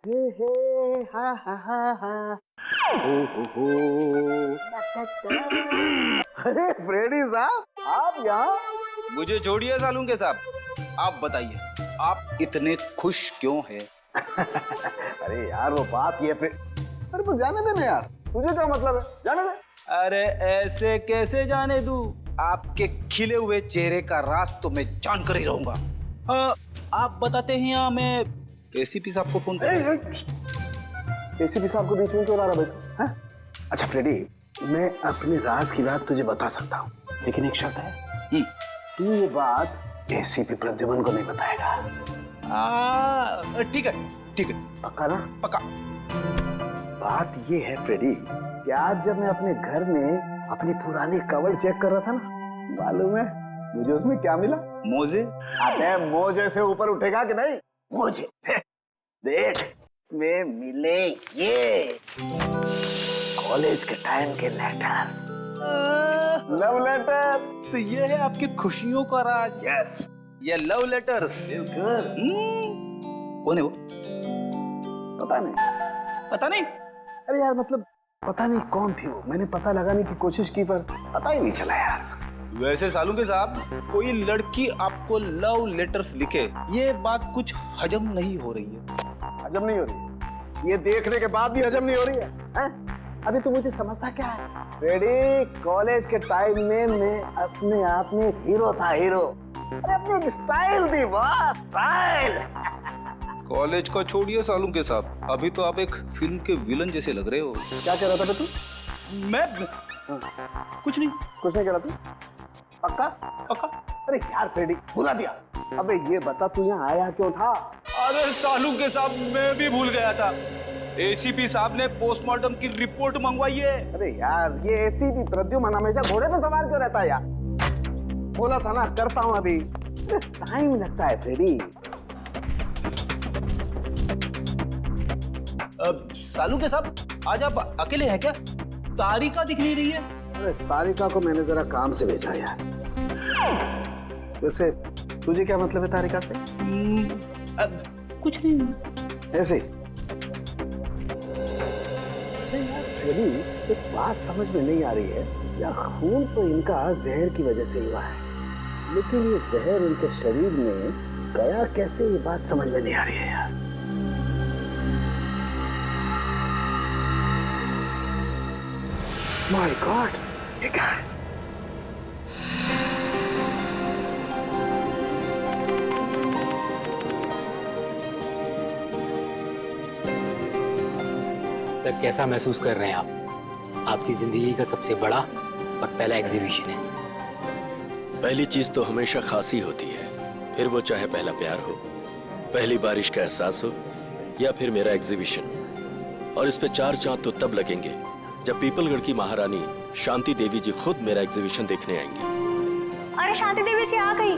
हे हे हा हा हा हा हो अरे फ्रेडी साहब आप यहाँ? मुझे छोड़िए सालुंके साहब, आप बताइए आप इतने खुश क्यों हैं? अरे यार वो बात ये अरे तो जाने देना यार, तुझे क्या मतलब है, जाने दे। अरे ऐसे कैसे जाने दूं? आपके खिले हुए चेहरे का राज तो मैं जान कर ही रहूंगा। आप बताते हैं या मैं एसीपी साहब को फोन करूं? एसीपी साहब को बीच में क्यों ला रहा भाई? अच्छा फ्रेडी, मैं अपने राज की बात तुझे बता सकता हूँ, लेकिन एक शर्त है। तू ये बात एसीपी प्रद्युमन को नहीं बताएगा। ठीक है ठीक है, पक्का ना? पक्का। बात ये है फ्रेडी कि आज जब मैं अपने घर में अपनी पुरानी कवर चेक कर रहा था ना, मालूम है मुझे उसमें क्या मिला? मोजे? अबे मोजे से ऊपर उठेगा कि नहीं? मोजे देख में मिले ये कॉलेज के टाइम के लेटर्स, लव लेटर्स। तो ये है आपकी खुशियों का राज? यस, ये लव लेटर्स। कौन है वो? पता नहीं। पता नहीं? अरे यार मतलब पता नहीं कौन थी वो, मैंने पता लगाने की कोशिश की पर पता ही नहीं चला यार। वैसे सालुंके साहब, कोई लड़की आपको लव लेटर्स लिखे, ये बात कुछ हजम नहीं हो रही है। हजम नहीं हो रही है? ये देखने के बाद भी हजम नहीं हो रही है, हैं? अभी तो मुझे समझता क्या है रेडी, कॉलेज के टाइम में मैं अपने आप में एक हीरो था, हीरो। अरे अपनी एक स्टाइल थी, वाह स्टाइल। कॉलेज को छोड़िए सालुंके साहब, अभी तो आप एक फिल्म के विलन जैसे लग रहे हो। क्या कह रहा था तू? मैं कुछ नहीं कह रहा तू? पक्का? पक्का। अरे यार फ्रेडी भुला दिया। अबे ये बता तू यहाँ आया क्यों था? अरे सालुंके साहब, मैं भी भूल गया था। एसीपी साहब ने पोस्टमार्टम की रिपोर्ट मंगवाई है। अरे यार ये एसीपी प्रद्युमन हमेशा घोड़े पे सवार क्यों रहता है यार? बोला था ना करता हूँ अभी। टाइम लगता है फ्रेडी। सालुंके साहब, आज आप अकेले हैं क्या? तारिका दिख नहीं रही है। अरे तारिका को मैंने जरा काम से भेजा यार। वैसे तुझे क्या मतलब है तारिका से? कुछ नहीं, ऐसे यार फ्रेडी, एक बात समझ में नहीं आ रही है यार, खून तो इनका जहर की वजह से हुआ है, लेकिन ये जहर इनके शरीर में गया कैसे, ये बात समझ में नहीं आ रही है यार। माय गॉड, ये क्या है? सर कैसा महसूस कर रहे हैं आप? आपकी जिंदगी का सबसे बड़ा और पहला एग्जीबिशन है। पहली चीज तो हमेशा खासी होती है, फिर वो चाहे पहला प्यार हो, पहली बारिश का एहसास हो, या फिर मेरा एग्जीबिशन। और इस पे 4 चांद तो तब लगेंगे जब पीपलगढ़ की महारानी शांति देवी जी खुद मेरा एग्जीबिशन देखने आएंगी। अरे शांति देवी जी आ गई।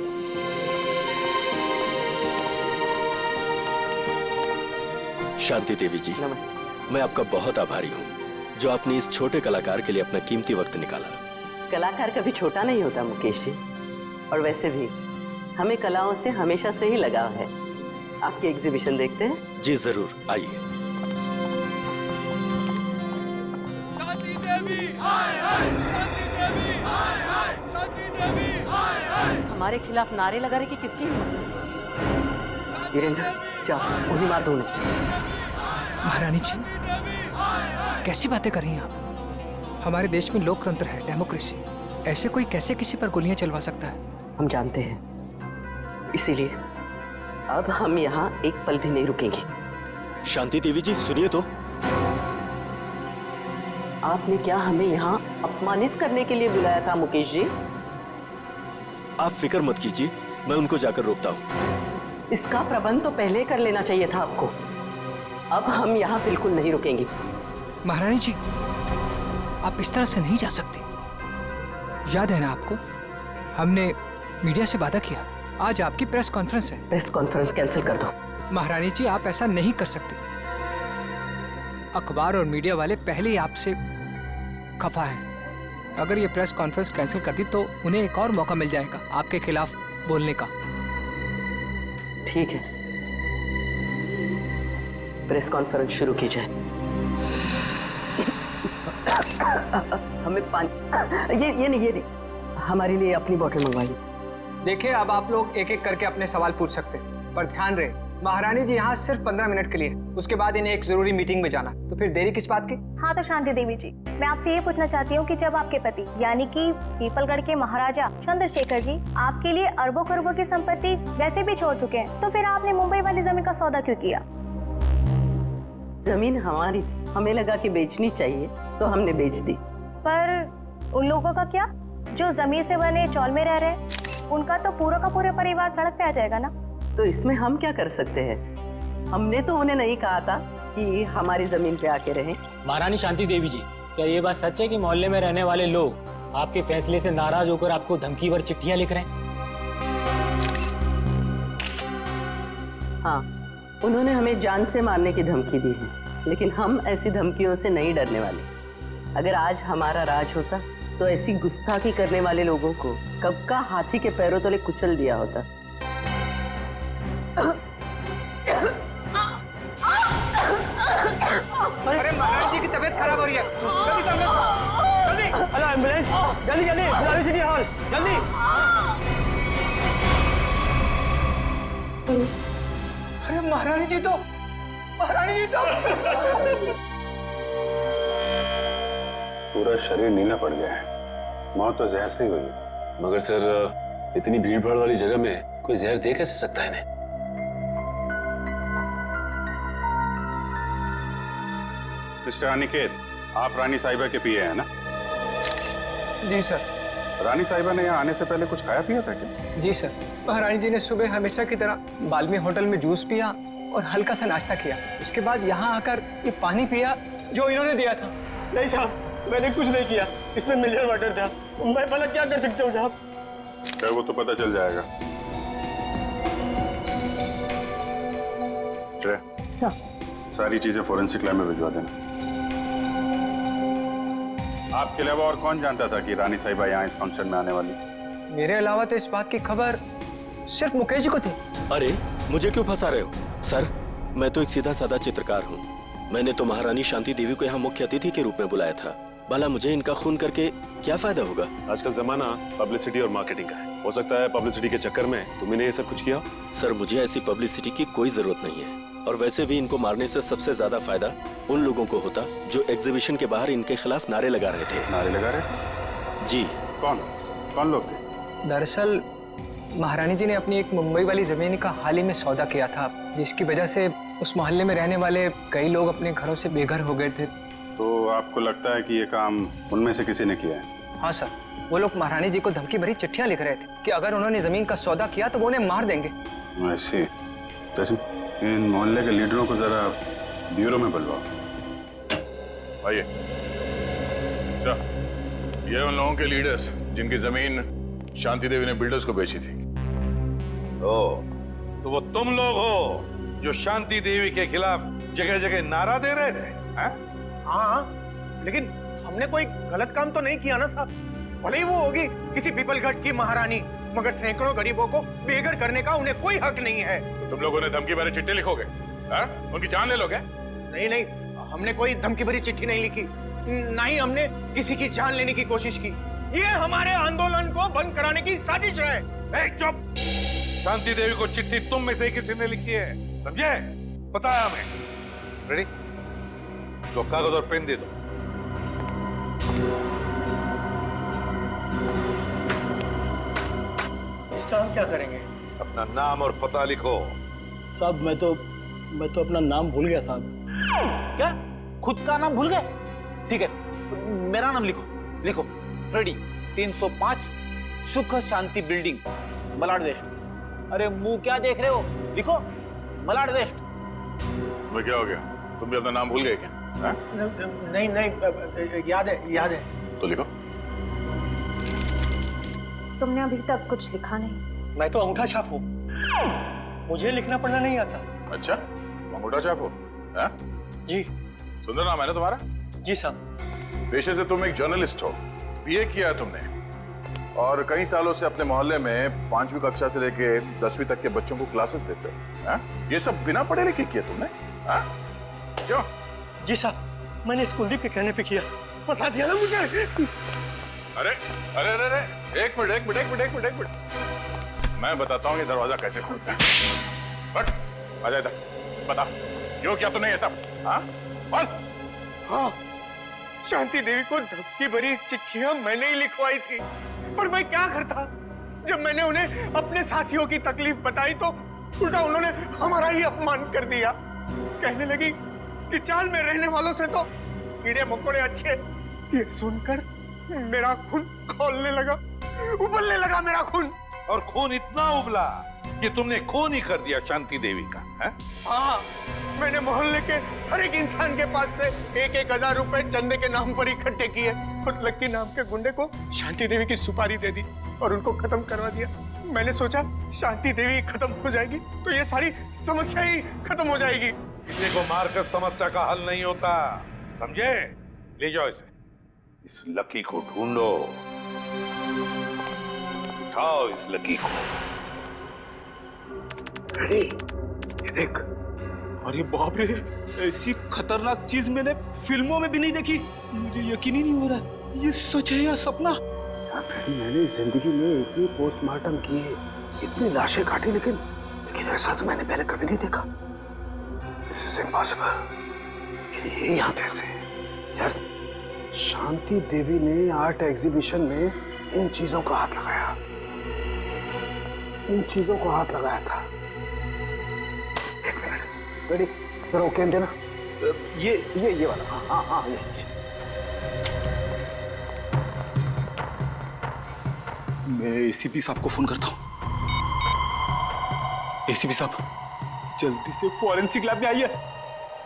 शांति देवी जी नमस्ते। मैं आपका बहुत आभारी हूँ जो आपने इस छोटे कलाकार के लिए अपना कीमती वक्त निकाला। कलाकार कभी छोटा नहीं होता मुकेश जी, और वैसे भी हमें कलाओं से हमेशा से ही लगाव है। आपकी एग्जीबिशन देखते हैं? जी जरूर, आइए। शांति देवी हाय हाय, शांति देवी हाय हाय, शांति देवी हाय हाय। हमारे खिलाफ नारे लगा रहे कि किसकी हिम्मत? वीरेंद्र जाओ उन्हीं मार दो। महारानी जी कैसी बातें कर रही हैं आप? हमारे देश में लोकतंत्र है, डेमोक्रेसी। ऐसे कोई कैसे किसी पर गोलियां चलवा सकता है? हम जानते हैं, इसीलिए अब हम यहाँ एक पल भी नहीं रुकेंगे। शांति देवी जी सुनिए तो। आपने क्या हमें यहाँ अपमानित करने के लिए बुलाया था मुकेश जी? आप फिक्र मत कीजिए, मैं उनको जाकर रोकता हूँ। इसका प्रबंध तो पहले कर लेना चाहिए था आपको। अब हम यहाँ बिल्कुल नहीं रुकेंगे। महारानी जी आप इस तरह से नहीं जा सकती। याद है ना आपको, हमने मीडिया से वादा किया, आज आपकी प्रेस कॉन्फ्रेंस है। प्रेस कॉन्फ्रेंस कैंसिल कर दो। महारानी जी आप ऐसा नहीं कर सकते। अखबार और मीडिया वाले पहले ही आपसे खफा हैं। अगर ये प्रेस कॉन्फ्रेंस कैंसिल कर दी तो उन्हें एक और मौका मिल जाएगा आपके खिलाफ बोलने का। ठीक है, प्रेस कॉन्फ्रेंस शुरू की जाए। हमें पानी, ये नहीं, हमारे लिए अपनी बोतल मंगवाइए। देखिए, अब आप लोग एक एक करके अपने सवाल पूछ सकते हैं, पर ध्यान रहे महारानी जी यहाँ सिर्फ 15 मिनट के लिए, उसके बाद इन्हें एक जरूरी मीटिंग में जाना, तो फिर देरी किस बात की? हाँ तो शांति देवी जी, मैं आपसे ये पूछना चाहती हूँ कि जब आपके पति यानी कि पीपलगढ़ के महाराजा चंद्रशेखर जी आपके लिए अरबों खरबों की संपत्ति वैसे भी छोड़ चुके हैं, तो फिर आपने मुंबई वाली जमीन का सौदा क्यों किया? जमीन हमारी थी, हमें लगा कि बेचनी चाहिए, तो हमने बेच दी। पर उन लोगों का क्या जो जमीन से बने चौल में रह रहे, उनका तो पूरा का पूरा परिवार सड़क पे आ जाएगा ना। तो इसमें हम क्या कर सकते हैं? हमने तो उन्हें नहीं कहा था कि हमारी जमीन पे आके रहें। महारानी शांति देवी जी, क्या ये बात सच है कि मोहल्ले में रहने वाले लोग आपके फैसले से नाराज होकर आपको धमकी भर चिट्ठियां लिख रहे हैं? हाँ, उन्होंने हमें जान से मारने की धमकी दी है, लेकिन हम ऐसी धमकियों से नहीं डरने वाले। अगर आज हमारा राज होता तो ऐसी गुस्ताखी करने वाले लोगों को कब का हाथी के पैरों तले कुचल दिया होता। अरे महारानी जी की तबीयत खराब हो रही है, जल्दी हेलो एम्बुलेंस, जल्दी गुलाबी सिटी हॉल, जल्दी। अरे महारानी जी तो पूरा शरीर नीला पड़ गया है, मौत तो जहर से ही हुई है। मगर सर, इतनी भीड़ भाड़ वाली जगह में कोई जहर दे कैसे सकता है इन्हें? मिस्टर अनिकेत, आप रानी साहिबा के पीए हैं ना? जी सर। रानी साहिबा ने यहाँ आने से पहले कुछ खाया पिया था क्या? जी सर, महारानी जी ने सुबह हमेशा की तरह बाल्मी होटल में जूस पिया और हल्का सा नाश्ता किया, उसके बाद यहाँ आकर ये पानी पिया जो इन्होंने दिया था। नहीं साहब, मैंने कुछ नहीं किया, इसमें मिनरल वाटर था, मैं भला क्या कर सकता हूँ साहब? क्या वो तो पता चल जाएगा। सारी चीजें फोरेंसिक लैब में भिजवा देना। आपके अलावा और कौन जानता था कि रानी साहिबा यहाँ इस फंक्शन में आने वाली? मेरे अलावा तो इस बात की खबर सिर्फ मुकेश जी को थी। अरे, मुझे क्यों फंसा रहे हो? सर, मैं तो एक सीधा साधा चित्रकार हूँ। मैंने तो महारानी शांति देवी को यहाँ मुख्य अतिथि के रूप में बुलाया था। भला मुझे इनका खून करके क्या फायदा होगा? आजकल जमाना पब्लिसिटी और मार्केटिंग का है। हो सकता है पब्लिसिटी के चक्कर में तुमने ये सब कुछ किया। सर, मुझे ऐसी पब्लिसिटी की कोई जरूरत नहीं है, और वैसे भी इनको मारने से सबसे ज्यादा फायदा उन लोगों को होता जो एग्जीबिशन के बाहर इनके खिलाफ नारे लगा रहे थे। नारे लगा रहे? जी। कौन लोग थे? दरअसल महारानी जी ने अपनी एक मुंबई वाली जमीन का हाल ही में सौदा किया था, जिसकी वजह से उस मोहल्ले में रहने वाले कई लोग अपने घरों से बेघर हो गए थे। तो आपको लगता है कि ये काम उनमें से किसी ने किया है? हाँ सर, वो लोग महारानी जी को धमकी भरी चिट्ठियां लिख रहे थे कि अगर उन्होंने जमीन का सौदा किया तो वो उन्हें मार देंगे। ऐसे इन मोहल्ले के लीडरों को जरा ब्यूरो में बुलवाओ। आइए। अच्छा, ये उन लोगों के लीडर्स जिनकी जमीन शांति देवी ने बिल्डर्स को बेची थी। तो वो तुम लोग हो जो शांति देवी के खिलाफ जगह जगह नारा दे रहे थे? हाँ, लेकिन हमने कोई गलत काम तो नहीं किया ना साहब। भले ही वो होगी किसी पीपलगढ़ की महारानी, मगर सैकड़ों गरीबों को बेघर करने का उन्हें कोई हक नहीं है। तो तुम लोगों ने धमकी भरे चिट्ठी लिखोगे? उनकी जान ले लोगे? नहीं, हमने कोई धमकी भरी चिट्ठी नहीं लिखी, ना ही हमने किसी की जान लेने की कोशिश की। ये हमारे आंदोलन को बंद कराने की साजिश है। चुप! शांति देवी को चिट्ठी तुम में से किसी ने लिखी है, समझे? पता है हमें। रेडी? तो कागज और पेन दे दो। इसका हम क्या करेंगे? अपना नाम और पता लिखो। साहब, मैं तो अपना नाम भूल गया साहब। क्या? खुद का नाम भूल गए? ठीक है, मेरा नाम लिखो। फ्रेडी, 305 सुख शांति बिल्डिंग, मलाड वेस्ट। अरे मुंह क्या देख रहे हो? लिखो, मलाड वेस्ट। तुम्हें क्या हो गया? तुम भी अपना नाम भूल गए क्या? नहीं, याद है। तो लिखो। तुमने अभी तक कुछ लिखा नहीं। मैं तो अंगूठा छाप हूँ, मुझे लिखना पढ़ना नहीं आता। अच्छा, अंगूठा छाप हो? जी। सुंदर नाम है ना तुम्हारा? जी साहब। पेशे से तुम एक जर्नलिस्ट हो, बीए किया है तुमने, और कई सालों से अपने मोहल्ले में 5वीं कक्षा से लेके 10वीं तक के बच्चों को क्लासेस देते हो। ये सब बिना पढ़े लिखे किए तुमने? क्यों? जी साहब, मैंने इस कुलदीप के कहने पे किया। फंसा दिया ना मुझे। अरे अरे अरे अरे एक मिनट। मैं बताता हूँ ये दरवाजा कैसे खोलता है। बट आ जा इधर, बता क्यों किया तूने ये सब? हाँ बोल। हाँ, शांति देवी को धमकी भरी चिट्ठियां मैंने ही लिखवाई थी। पर मैं क्या करता? जब मैंने उन्हें अपने साथियों की तकलीफ बताई तो उल्टा उन्होंने हमारा ही अपमान कर दिया। कहने लगी कि चाल में रहने वालों से तो कीड़े मकोड़े अच्छे। ये सुनकर मेरा खून खौलने लगा, उबलने लगा मेरा खून। और खून इतना उबला कि तुमने खून ही कर दिया शांति देवी का, है? हाँ, मैंने मोहल्ले के हर एक इंसान के पास से 1,000 रुपए चंदे के नाम पर इकट्ठे किए और लक्की नाम के गुंडे को शांति देवी की सुपारी दे दी और उनको खत्म करवा दिया। मैंने सोचा शांति देवी खत्म हो जाएगी तो ये सारी समस्या ही खत्म हो जाएगी। किसी को मारकर समस्या का हल नहीं होता, समझे? ले जाओ इसे, इस लकी को ढूंढो, उठाओ इस लकी को। रेडी? ये देख। अरे बाप रे, ऐसी खतरनाक चीज मैंने फिल्मों में भी नहीं देखी। मुझे यकीन ही नहीं हो रहा ये सच है या सपना। मैंने जिंदगी में इतनी पोस्टमार्टम किए, इतनी लाशें काटी, लेकिन ऐसा तो मैंने पहले कभी नहीं देखा। This is impossible। ये यहाँ कैसे? यार, शांति देवी ने आर्ट एग्जीबिशन में इन चीजों को हाथ लगाया, इन चीजों को हाथ लगाया था। एक मिनट, रेडी? जरा ओके देना। ये वाला। हाँ ये। मैं एसीपी साहब को फोन करता हूँ। एसीपी साहब, जल्दी से फॉरेंसिक लैब में आइए,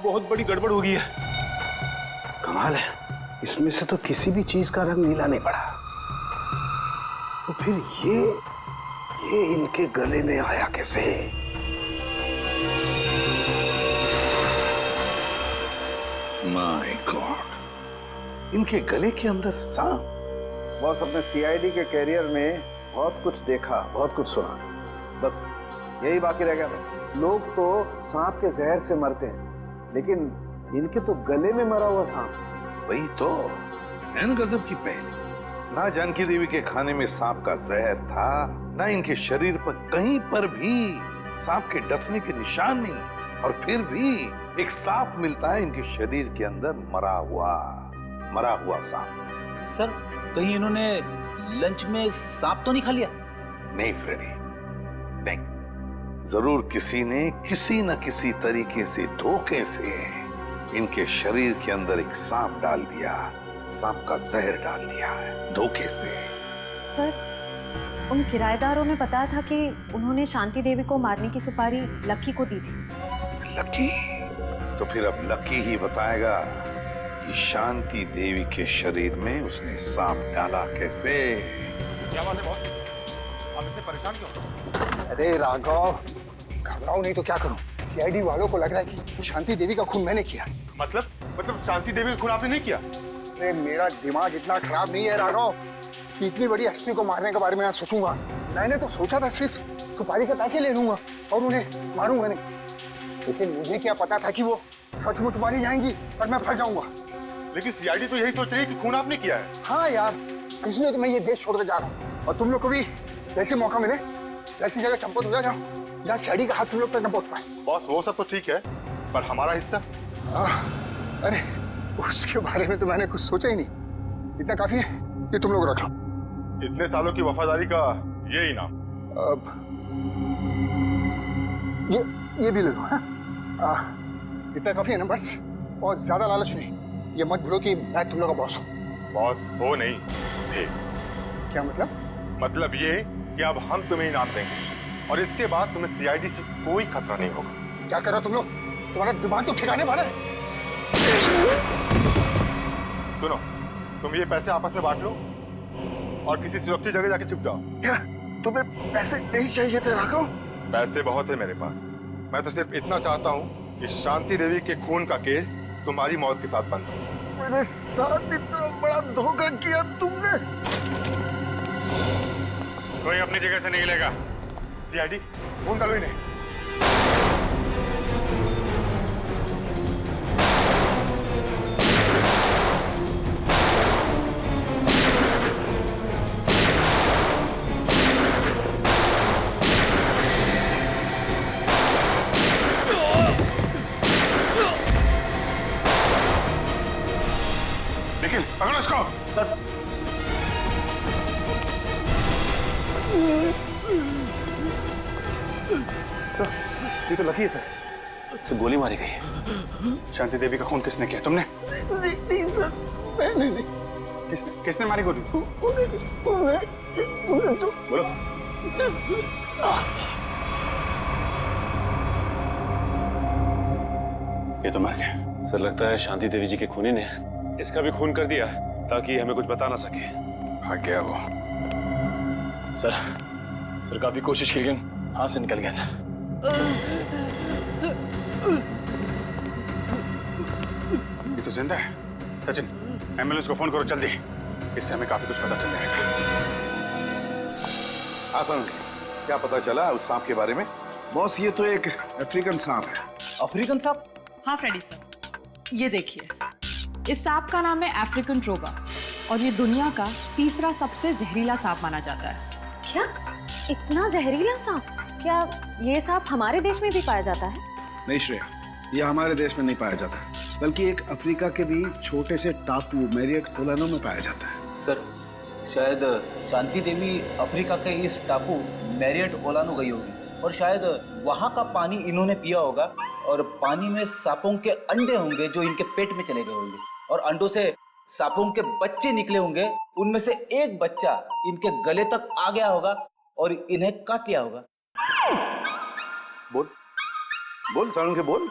बहुत बड़ी गड़बड़ हो गई है। कमाल है, इसमें से तो किसी भी चीज का रंग नीला नहीं पड़ा। तो फिर ये इनके गले में आया कैसे? माय गॉड, इनके गले के अंदर सांप। बॉस, अपने सीआईडी के कैरियर में बहुत कुछ देखा, बहुत कुछ सुना, बस यही बाकी रह गया था। लोग तो सांप के जहर से मरते हैं, लेकिन इनके तो गले में मरा हुआ सांप। वही तो एन गजब की पहली। ना जानकी देवी के खाने में सांप का जहर था, ना इनके शरीर पर कहीं पर भी सांप के डसने के निशान नहीं, और फिर भी एक सांप मिलता है इनके शरीर के अंदर, मरा हुआ सांप। सर, कहीं इन्होंने लंच में सांप तो नहीं खा लिया? नहीं फ्रेडी, नहीं। जरूर किसी ने किसी न किसी तरीके से, धोखे से इनके शरीर के अंदर एक सांप डाल दिया, सांप का जहर डाल दिया है, धोखे से। सर, उन किराएदारों ने बताया था कि उन्होंने शांति देवी को मारने की सुपारी लक्की को दी थी। लक्की? तो फिर अब लक्की ही बताएगा कि शांति देवी के शरीर में उसने सांप डाला कैसे। क्या बात है बॉस? आप इतने परेशान क्यों? अरे राघव, घबराओ नहीं तो क्या करूं? सीआईडी वालों को लग रहा है कि शांति देवी का खून मैंने किया। मतलब शांति देवी का खून आपने नहीं किया? अरे मेरा दिमाग इतना खराब नहीं है राघव कि इतनी बड़ी हस्ती को मारने के बारे में सोचूंगा। मैंने तो सोचा था सिर्फ सुपारी के पैसे ले लूंगा और उन्हें मारूंगा नहीं, लेकिन मुझे क्या पता था कि वो सचमुच मारी जाएंगी और मैं फंस जाऊंगा। लेकिन सीआईडी तो यही सोच रही है कि खून आपने किया है। हाँ यार, इसलिए तो मैं ये देश छोड़कर जा रहा हूँ, और तुम लोग को भी जैसे मौका मिले ऐसी जगह चंपत हो जाओ जहाँ सीआईडी का हाथ तुम लोग तक न पहुँच पाए। बॉस, वो सब तो ठीक है, पर हमारा हिस्सा? अरे उसके बारे में तो मैंने कुछ सोचा ही नहीं। इतना काफी है कि तुम लोग रख लो। इतने सालों की वफादारी का ये इनाम। ये भी ले लो। इतना काफी है ना बस, और ज्यादा लालच नहीं। ये मत भूलो कि मैं तुम लोग का बॉस हूँ। बॉस हो नहीं थे। क्या मतलब? मतलब ये कि अब हम तुम्हें इनाम देंगे और इसके बाद तुम्हें सीआईडी से कोई खतरा नहीं होगा। क्या कर रहे हो तुम लोग? तुम्हारा दिमाग तो ठिकाने भरा है। सुनो, तुम ये पैसे आपस में बांट लो और किसी सुरक्षित जगह जाके छुप जाओ। क्या तुम्हें पैसे नहीं चाहिए थे राघव? पैसे बहुत है मेरे पास। मैं तो सिर्फ इतना चाहता हूँ कि शांति देवी के खून का केस तुम्हारी मौत के साथ बंद हो। मेरे साथ इतना बड़ा धोखा किया तुमने। कोई अपनी जगह से नहीं लेगा। सीआईडी, ढूंढ डालो इन्हें। निखिल पकड़ो इसको। सर ये तो लकी है सर। गोली मारी गई है। शांति देवी का खून किसने किया? तुमने? नहीं सर, मैंने नहीं। किसने मारी गोली? उन्हें तो बोलो। ये तो मर गया। सर लगता है शांति देवी जी के खूनी ने इसका भी खून कर दिया ताकि हमें कुछ बता ना सके। भाग गया वो। सर काफी कोशिश की लेकिन हाथ से निकल गया सर। ये तो जिंदा है। सचिन एम्बुलेंस को फोन करो जल्दी, इससे हमें काफी कुछ पता चल जाएगा। आसान क्या पता चला उस सांप के बारे में? बॉस ये तो एक अफ्रीकन सांप है। अफ्रीकन सांप? हाँ फ्रेडी सर, ये देखिए, इस सांप का नाम है अफ्रीकन ट्रोगा और ये दुनिया का तीसरा सबसे जहरीला सांप माना जाता है। क्या इतना जहरीला सांप? क्या ये सांप हमारे देश में भी पाया जाता है? नहीं श्रेया, ये हमारे देश में नहीं पाया जाता, बल्कि एक अफ्रीका के भी छोटे से टापू मैरियट ओलानो में पाया जाता है। सर शायद शांति देवी अफ्रीका के इस टापू मैरियट ओलानो गई होगी और शायद वहाँ का पानी इन्होंने पिया होगा और पानी में सांपों के अंडे होंगे जो इनके पेट में चले गए होंगे और अंडों से सांपों के बच्चे निकले होंगे। उनमें से एक बच्चा इनके गले तक आ गया होगा और इन्हें काट लिया होगा। बोल बोल सालुंखे बोल।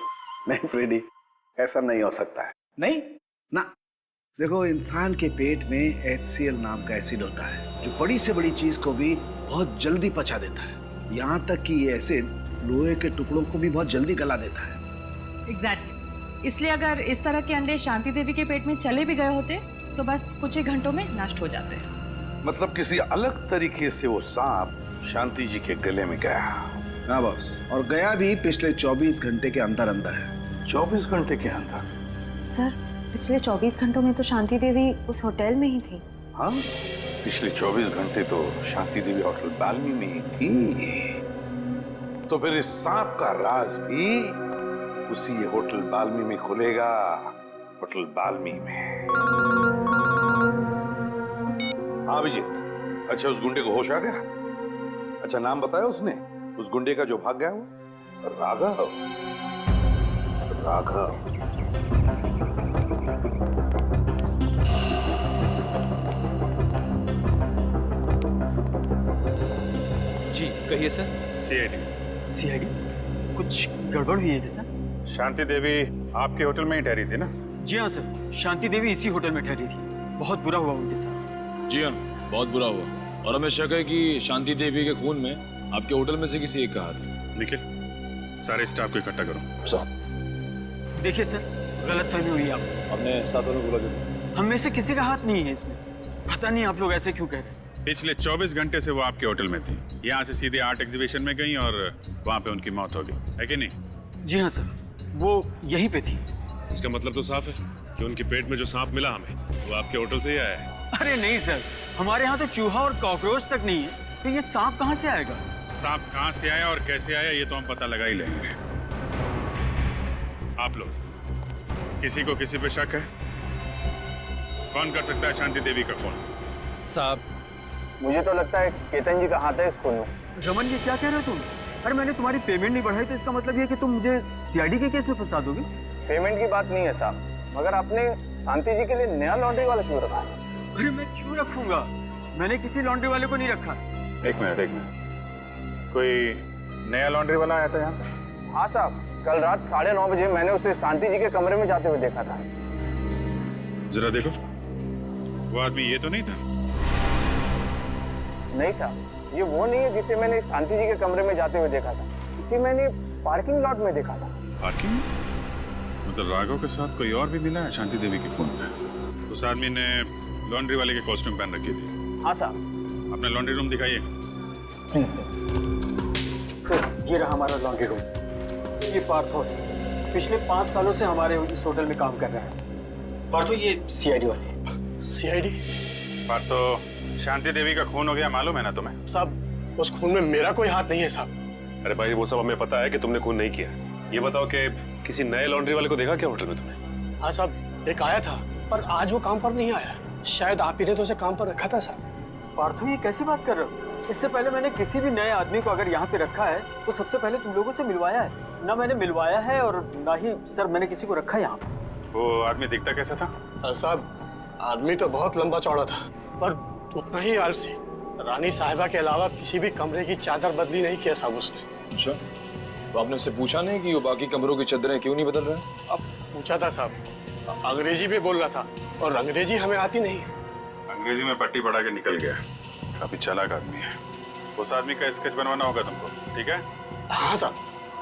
नहीं फ्रेडी, ऐसा नहीं हो सकता है। नहीं ना, देखो इंसान के पेट में HCl नाम का एसिड होता है जो बड़ी से बड़ी चीज को भी बहुत जल्दी पचा देता है। यहाँ तक कि ये एसिड लोहे के टुकड़ों को भी बहुत जल्दी गला देता है। एग्जैक्टली। इसलिए अगर इस तरह के अंडे शांति देवी के पेट में चले भी गए होते तो बस कुछ ही घंटों में नष्ट हो जाते। मतलब किसी अलग तरीके से वो सांप शांति जी के गले में गया। हाँ बॉस, और गया भी पिछले 24 घंटे के अंदर अंदर है। 24 घंटे के अंदर? सर पिछले 24 घंटों में तो शांति देवी उस होटल में ही थी। हाँ, पिछले 24 घंटे तो शांति देवी होटल बाल्मी में ही थी। तो फिर इस सांप का राज भी उसी होटल बाल्मी में खुलेगा, होटल बाल्मी में। हाँ अभिजीत, अच्छा उस गुंडे को होश आ गया? अच्छा नाम बताया उसने उस गुंडे का जो भाग गया वो? राघव। राघव। जी कहिए सर। सीआईडी कुछ गड़बड़ हुई है क्या सर? शांति देवी आपके होटल में ही ठहरी थी ना? जी हाँ सर, शांति देवी इसी होटल में ठहरी थी। बहुत बुरा हुआ उनके साथ। जी हाँ, बहुत बुरा हुआ और हमें शक है कि शांति देवी के खून में आपके होटल में से किसी एक का हाथ है। निखिल, सारे स्टाफ को इकट्ठा करो। सर देखिए सर, गलतफहमी हुई आप। हमने साथों में बोला जो हम में से किसी का हाथ नहीं है इसमें। पता नहीं आप लोग ऐसे क्यों कह रहे हैं। पिछले 24 घंटे से वो आपके होटल में थी। यहाँ से सीधे आर्ट एग्जीबिशन में गई और वहाँ पे उनकी मौत हो गई, है कि नहीं? जी हाँ सर, वो यहीं पे थी। इसका मतलब तो साफ है कि उनके पेट में जो सांप मिला हमें वो आपके होटल से ही आया है। अरे नहीं सर, हमारे यहाँ तो चूहा और कॉकरोच तक नहीं है, तो ये सांप कहाँ से आएगा? सांप कहाँ से आया और कैसे आया ये तो हम पता लगा ही लेंगे। आप लोग किसी को किसी पे शक है? कौन कर सकता है शांति देवी का खून? साहब मुझे तो लगता है केतन जी का हाथ है इस खून में। रमन ये क्या कह रहे हो तुम? अरे मैंने तुम्हारी पेमेंट नहीं बढ़ाई तो इसका मतलब ये कि तुम मुझे सीआईडी के केस में फंसा दोगे? पेमेंट की बात नहीं है साहब, मगर आपने शांति जी के लिए नया लॉन्ड्री वाला क्यों रखा है? अरे मैं क्यों रखूंगा? मैंने किसी लॉन्ड्री वाले को नहीं रखा। एक मिनट, कोई नया लॉन्ड्री वाला आया था यहाँ पे? हाँ साहब, कल रात 9:30 बजे मैंने उसे शांति जी के कमरे में जाते हुए देखा था। जरा देखो, वो आदमी ये तो नहीं था? नहीं साहब, ये वो नहीं है जिसे मैंने शांति जी के कमरे में जाते हुए देखा था। इसे मैंने पार्किंग लॉट में देखा था। पार्किंग? मतलब राघव के साथ कोई और भी मिला है शांति देवी के खून में? उस आदमी ने लॉन्ड्री वाले के कॉस्ट्यूम पहन रखी थी। हाँ साहब। अपना लॉन्ड्री रूम दिखाइए। Please sir. ये रहा हमारा लॉन्ड्री रूम। ये पार्थो है, पिछले 5 सालों से हमारे इस होटल में काम कर रहा है। पार्थो ये सीआईडी वाले। सीआईडी? पार्थो, शांति देवी का खून हो गया मालूम है ना तुम्हें? साहब उस खून में मेरा कोई हाथ नहीं है साहब। अरे भाई वो सब हमें पता है कि तुमने खून नहीं किया। ये बताओ कि किसी नए लॉन्ड्री वाले को देखा क्या होटल में तुमने? हाँ साहब, एक आया था पर आज वो काम पर नहीं आया। शायद आप ही ने तो उसे काम पर रखा था साहब। पार्थो, ये कैसी बात कर रहे हो? इससे पहले मैंने किसी भी नए आदमी को अगर यहाँ पे रखा है तो सबसे पहले तुम लोगों से मिलवाया है। ना मैंने मिलवाया है और ना ही सर मैंने किसी को रखा है यहाँ पे। वो आदमी दिखता कैसा था? साहब आदमी तो बहुत लंबा चौड़ा था, पर उतना ही आलसी। रानी साहिबा के अलावा किसी भी कमरे की चादर बदली नहीं किया साहब उसने। अच्छा, तो आपने उससे पूछा नहीं कि वो बाकी कमरों की चादरें क्यों नहीं बदल रहे? अब पूछा था साहब, अंग्रेजी भी बोल रहा था और अंग्रेजी हमें आती नहीं। अंग्रेजी में पट्टी पढ़ा के निकल गया। काफी चालाक आदमी है। उस आदमी का स्केच बनवाना होगा तुमको, ठीक है? हाँ साहब।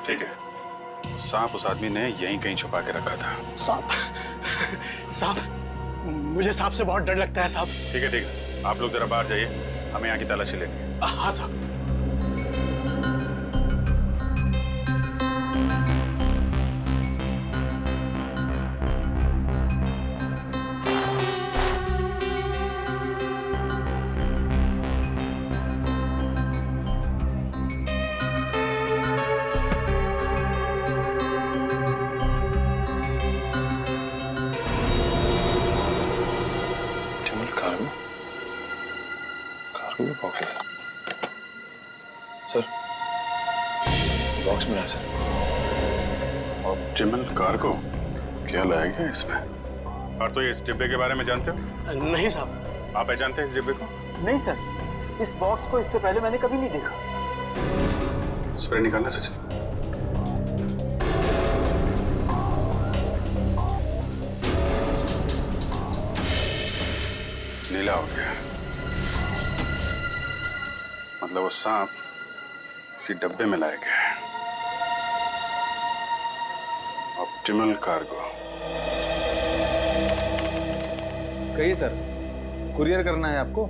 ठीक है। सांप उस आदमी ने यहीं कहीं छुपा के रखा था। सांप? सांप? मुझे सांप से बहुत डर लगता है साहब। ठीक है, ठीक है। आप लोग जरा बाहर जाइए, हमें यहाँ की तलाशी लेनी है। हाँ साहब। सर, बॉक्स में है सर। Optimal cargo? क्या लाया गया इसमें? और तो ये इस डिब्बे के बारे में जानते हो? नहीं साहब। आप पहचानते हैं इस डिब्बे को? नहीं सर, इस बॉक्स को इससे पहले मैंने कभी नहीं देखा। स्प्रे निकालना सच? नीला हो गया। मतलब वो सांप इसी डब्बे में लाया गया है। Optimal cargo. कहिए सर, कुरियर करना है आपको?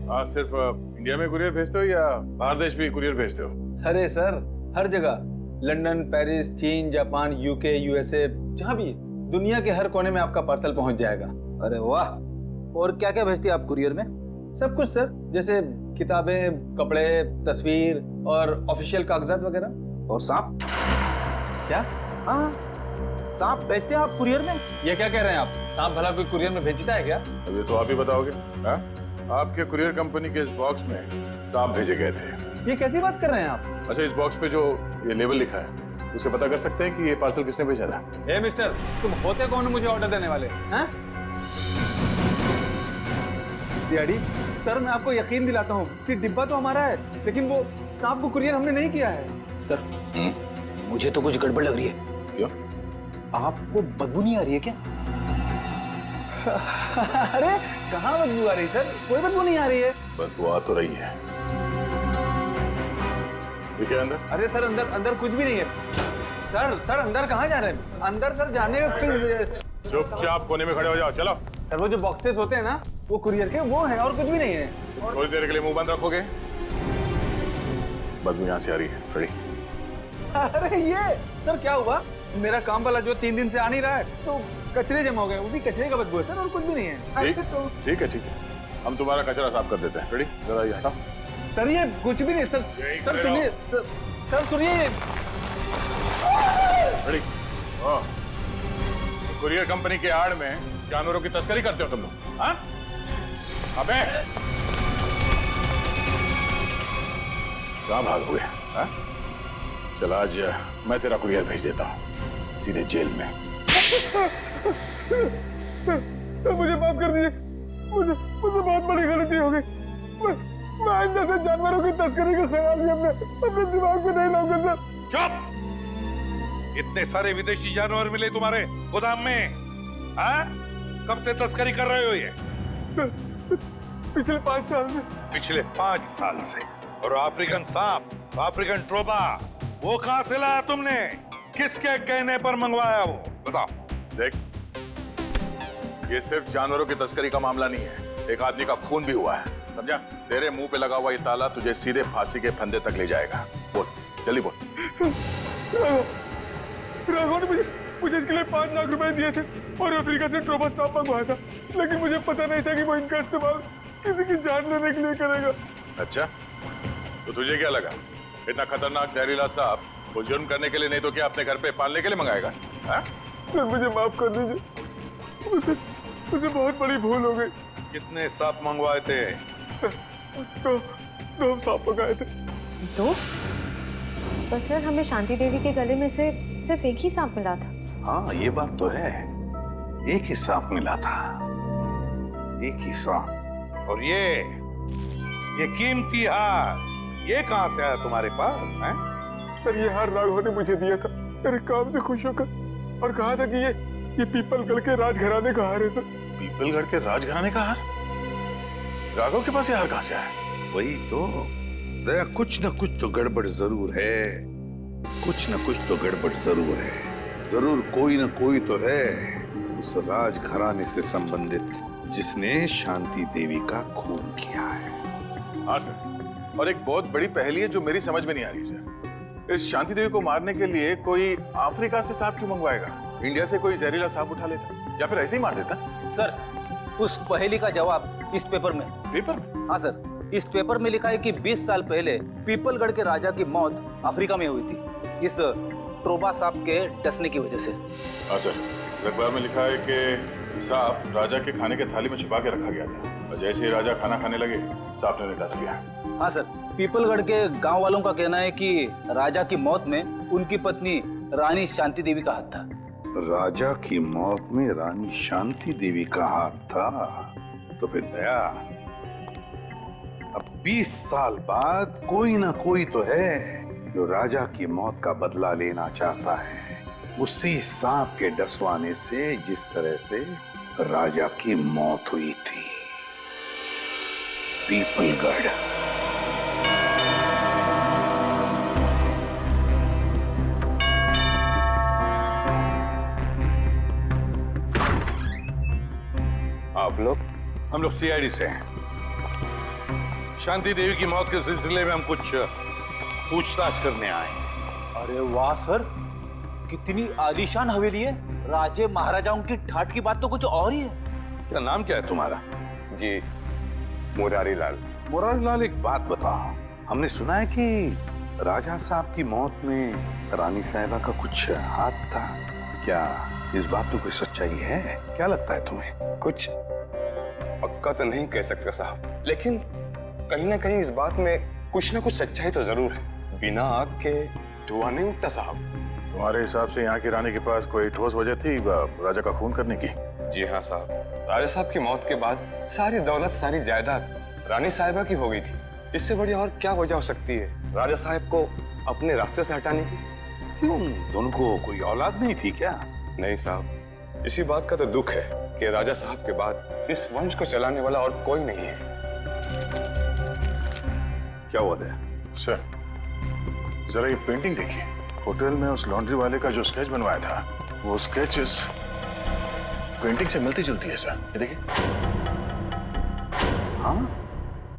हाँ, सिर्फ इंडिया में कुरियर भेजते हो या बाहर देश भी कुरियर भेजते हो? अरे सर, हर जगह, लंदन, पेरिस, चीन, जापान, यूके, यूएसए, जहाँ भी, दुनिया के हर कोने में आपका पार्सल पहुंच जाएगा। अरे वाह! और क्या क्या भेजती है आप कुरियर में? सब कुछ सर, जैसे किताबें, कपड़े, तस्वीर और ऑफिशियल कागजात वगैरह। और सांप? क्या? हाँ, सांप भेजते हैं आप कुरियर में? ये क्या कह रहे हैं आप? सांप भला कोई कुरियर में भेजता है क्या? अब ये तो आप ही बताओगे। हाँ? आपके कुरियर कंपनी के इस बॉक्स में सांप भेजे गए थे। ये कैसी बात कर रहे हैं आप? अच्छा, इस बॉक्स पे जो ये लेबल लिखा है, उसे पता कर सकते हैं कि ये पार्सल किसने भेजा था? ए मिस्टर, तुम होते कौन मुझे ऑर्डर देने वाले? हैं? सीआईडी सर, मैं आपको यकीन दिलाता हूँ कि डिब्बा तो हमारा है, लेकिन वो सांप को कुरियर हमने नहीं किया है। सर, मुझे तो कुछ गड़बड़ लग रही है। क्यों? आपको बदबू नहीं आ रही है क्या? अरे कहाँ बदबू आ रही है सर? कोई बदबू नहीं आ रही है। बदबू आ तो रही है। ये क्या अंदर? अरे सर, अंदर कुछ भी नहीं है। सर अंदर कहाँ जा रहे हैं? अंदर सर जाने का। चुपचाप कोने में खड़े हो जाओ, चलो। सर, वो जो बॉक्सेस होते हैं ना, वो कुरियर के वो हैं और कुछ भी नहीं है। थोड़ी देर के लिए मुंह बंद रखोगे? बदबू यहाँ से आ रही है। रेडी? अरे ये सर क्या हुआ? मेरा काम वाला जो 3 दिन से आ नहीं रहा है, तो कचरे जमा हो गए, उसी कचरे का बदबू है सर, और कुछ भी नहीं है। ठीक है, हम तुम्हारा कचरा साफ कर देते हैं। रेडी? जरा ये हटाओ। सर ये कुछ भी नहीं सर। सर सुनिए, सर सुनिए। रेडी? कुरियर कंपनी के आड़ में जानवरों की तस्करी करते हो तुम लोग? हाँ? अबे कहाँ भागोगे? हाँ? चल, आज मैं तेरा कुरियर भेज देता हूँ सीधे जेल में। सर मुझे माफ कर दीजिए, मुझे बहुत बड़ी गलती हो गई। मैं आइंदा से जानवरों की तस्करी का ख्याल भी अपने दिमाग में नहीं लाऊंगा सर। चुप! इतने सारे विदेशी जानवर मिले तुम्हारे गोदाम में, हाँ? कब से तस्करी कर रहे हो ये? पिछले 5 साल से। पिछले 5 साल से? और अफ्रीकन सांप, अफ्रीकन ट्रोबा, वो कहां से लाया तुमने? किसके कहने पर मंगवाया वो? बताओ। देख, ये सिर्फ जानवरों की तस्करी का मामला नहीं है, एक आदमी का खून भी हुआ है, समझा? तेरे मुंह पे लगा हुआ ये ताला तुझे सीधे फांसी के फंदे तक ले जाएगा। बोल, जल्दी बोल। राघव ने मुझे इसके लिए 5 लाख रुपए दिए थे और अफ्रीका से ट्रोबा सांप मंगवाया था, लेकिन मुझे पता नहीं था कि वो इनका इस्तेमाल किसी की जान लेने के लिए करेगा। अच्छा, तो तुझे क्या लगा इतना खतरनाक जहरीला सांप वो जुर्म करने के लिए नहीं तो क्या अपने घर पे पालने के लिए मंगाएगा? हाँ? सर मुझे माफ कर दीजिए, मुझसे बहुत बड़ी भूल हो गई। कितने सांप मंगवाए थे? सर, दो सांप मंगाए थे। दो? बस सर, हमें शांति देवी के गले में से सिर्फ एक ही सांप मिला था। हाँ, ये बात तो है, एक ही सांप मिला था, एक ही सांप। और ये कीमती हार, ये कहाँ से आया तुम्हारे पास है? सर, ये हार राघव ने मुझे दिया था मेरे काम से खुश होकर, और कहा था कि ये पीपलगढ़ के राजघराने का हार है सर। पीपलगढ़ के राजघराने का हार? राघव के पास ये हार कहाँ से आया? वही तो दया, कुछ न कुछ तो गड़बड़ जरूर है, कुछ न कुछ तो गड़बड़ जरूर है। जरूर कोई न कोई तो है उस राजघराने से संबंधित जिसने शांति देवी का खून किया है। हाँ सर, और एक बहुत बड़ी पहेली है जो मेरी समझ में नहीं आ रही सर। इस शांति देवी को मारने के लिए कोई अफ्रीका से सांप क्यों मंगवाएगा? इंडिया से कोई जहरीला सांप उठा लेता या फिर ऐसे ही मार देता? सर, उस पहेली का जवाब इस पेपर में। पेपर में? हाँ सर, इस पेपर में लिखा है कि 20 साल पहले पीपलगढ़ के राजा की मौत अफ्रीका में हुई थी, इस ट्रोबा सांप के डसने की वजह से। हाँ सर, अखबार में लिखा है कि सांप राजा के खाने के थाली में छुपा के रखा गया था, और जैसे ही राजा खाना खाने लगे सांप ने उन्हें डस लिया। हाँ सर, पीपलगढ़ के गांव वालों का कहना है कि राजा की मौत में उनकी पत्नी रानी शांति देवी का हाथ था। राजा की मौत में रानी शांति देवी का हाथ था? तो फिर दया, अब 20 साल बाद कोई ना कोई तो है जो राजा की मौत का बदला लेना चाहता है, उसी सांप के डसवाने से जिस तरह से राजा की मौत हुई थी। पीपलगढ़। आप लोग? हम लोग सीआईडी से हैं। शांति देवी की मौत के सिलसिले में हम कुछ पूछताछ करने आए। अरे वाह सर, कितनी आलीशान हवेली है। राजे महाराजाओं की ठाट की बात तो कुछ और ही है। क्या नाम क्या है तुम्हारा? जी, मुरारी लाल। मुरारी लाल, एक बात बताओ, हमने सुना है कि राजा साहब की मौत में रानी साहिबा का कुछ हाथ था, क्या इस बात में कोई सच्चाई है? क्या लगता है तुम्हें? कुछ पक्का तो नहीं कह सकते साहब, लेकिन कहीं ना कहीं इस बात में कुछ ना कुछ सच्चाई तो जरूर है। बिना आग के धुआं नहीं उठता साहब। तुम्हारे हिसाब से यहाँ की रानी के पास कोई ठोस वजह थी राजा का खून करने की? जी हाँ साहब, राजा साहब की मौत के बाद सारी दौलत, सारी जायदाद रानी साहिबा की हो गई थी। इससे बड़ी और क्या वजह हो सकती है राजा साहब को अपने रास्ते से हटाने की? क्यों, दोनों को कोई औलाद नहीं थी क्या? नहीं साहब, इसी बात का तो दुख है कि राजा साहब के बाद इस वंश को चलाने वाला और कोई नहीं है। क्या हुआ है? सर, जरा ये पेंटिंग देखिए। होटल में उस लॉन्ड्री वाले का जो स्केच बनवाया था, वो स्केच इस पेंटिंग से मिलती जुलती है सर। ये देखिए। हाँ,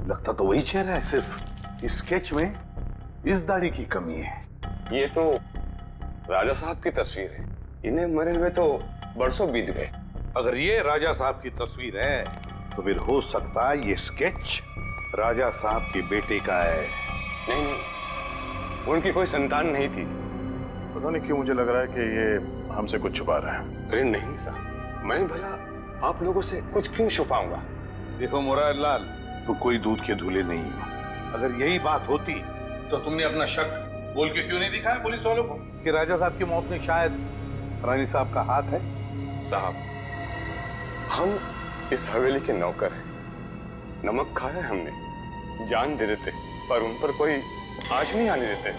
लगता तो वही चेहरा है, सिर्फ इस स्केच में इस दाढ़ी की कमी है। ये तो राजा साहब की तस्वीर है, इन्हें मरे हुए तो बरसों बीत गए। अगर ये राजा साहब की तस्वीर है तो फिर हो सकता है ये स्केच राजा साहब के बेटे का है। नहीं नहीं, उनकी कोई संतान नहीं थी। पता नहीं क्यों मुझे लग रहा है कि ये हमसे कुछ छुपा रहा है। अरे नहीं साहब, मैं भला आप लोगों से कुछ क्यों छुपाऊंगा? देखो मुरारी लाल, तो कोई दूध के धुले नहीं हो। अगर यही बात होती तो तुमने अपना शक बोल के क्यों नहीं दिखाया पुलिस वालों को कि राजा साहब की मौत में शायद रानी साहब का हाथ है? साहब, हम इस हवेली के नौकर हैं। नमक खाया हमने, जान दे देते, पर उन पर कोई आँच नहीं आने देते।